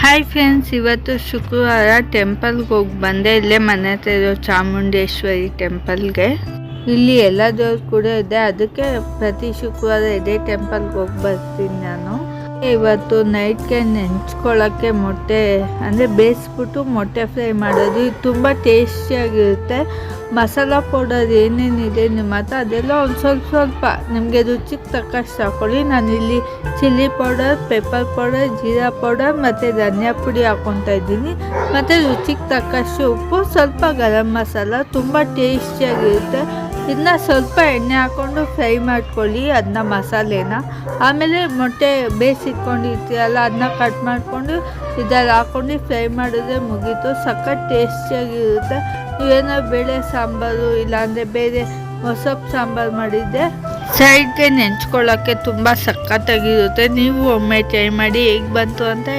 Hi friends, ಇವತ್ತು ಶುಕ್ರವಾರ ಟೆಂಪಲ್ಗೆ ಹೋಗಿ ಬಂದೆ. ಇಲ್ಲೇ ಮನೆ ಹತ್ರ ಇರೋ ಚಾಮುಂಡೇಶ್ವರಿ ಟೆಂಪಲ್ಗೆ. ಇಲ್ಲಿ ಎಲ್ಲ ದೇವ್ರು ಕೂಡ ಇದೆ, ಅದಕ್ಕೆ ಪ್ರತಿ ಶುಕ್ರವಾರ ಇದೇ ಟೆಂಪಲ್ಗೆ ಹೋಗಿ ಬರ್ತೀನಿ ನಾನು. ಇವತ್ತು ನೈಟ್ಗೆ ನೆಂಚ್ಕೊಳ್ಳೋಕ್ಕೆ ಮೊಟ್ಟೆ ಅಂದರೆ ಬೇಯಿಸ್ಬಿಟ್ಟು ಮೊಟ್ಟೆ ಫ್ರೈ ಮಾಡೋದು. ಇದು ತುಂಬ ಟೇಸ್ಟಿಯಾಗಿರುತ್ತೆ. ಮಸಾಲ ಪೌಡರ್ ಏನೇನಿದೆ ನಿಮ್ಮ ಹತ್ರ ಅದೆಲ್ಲ ಒಂದು ಸ್ವಲ್ಪ ನಿಮಗೆ ರುಚಿಗೆ ತಕ್ಕಷ್ಟು ಹಾಕ್ಕೊಳ್ಳಿ. ನಾನಿಲ್ಲಿ chilli powder, pepper powder, jeera powder ಮತ್ತು ಧನಿಯಾ ಪುಡಿ ಹಾಕ್ಕೊತಾ ಇದ್ದೀನಿ. ಮತ್ತು ರುಚಿಗೆ ತಕ್ಕಷ್ಟು ಉಪ್ಪು, ಸ್ವಲ್ಪ ಗರಂ ಮಸಾಲ. ತುಂಬ ಟೇಸ್ಟಿಯಾಗಿರುತ್ತೆ. ಇದನ್ನ ಸ್ವಲ್ಪ ಎಣ್ಣೆ ಹಾಕ್ಕೊಂಡು ಫ್ರೈ ಮಾಡ್ಕೊಳ್ಳಿ ಅದನ್ನ ಮಸಾಲೆನ. ಆಮೇಲೆ ಮೊಟ್ಟೆ ಬೇಯಿಸಿಟ್ಕೊಂಡಿರ್ತೀರಲ್ಲ ಅದನ್ನ ಕಟ್ ಮಾಡಿಕೊಂಡು ಇದರಲ್ಲಿ ಹಾಕ್ಕೊಂಡು ಫ್ರೈ ಮಾಡಿದ್ರೆ ಮುಗೀತು. ಸಖತ್ ಟೇಸ್ಟಿಯಾಗಿರುತ್ತೆ. ನೀವೇನೋ ಬೇಳೆ ಸಾಂಬಾರು ಇಲ್ಲಾಂದರೆ ಬೇರೆ ಮೊಸಪ್ಪು ಸಾಂಬಾರು ಮಾಡಿದ್ದೆ ಸೈಡ್ಗೆ ನೆಂಚ್ಕೊಳ್ಳೋಕ್ಕೆ ತುಂಬ ಸಖತ್ತಾಗಿರುತ್ತೆ. ನೀವು ಒಮ್ಮೆ ಟ್ರೈ ಮಾಡಿ ಹೇಗೆ ಬಂತು ಅಂತ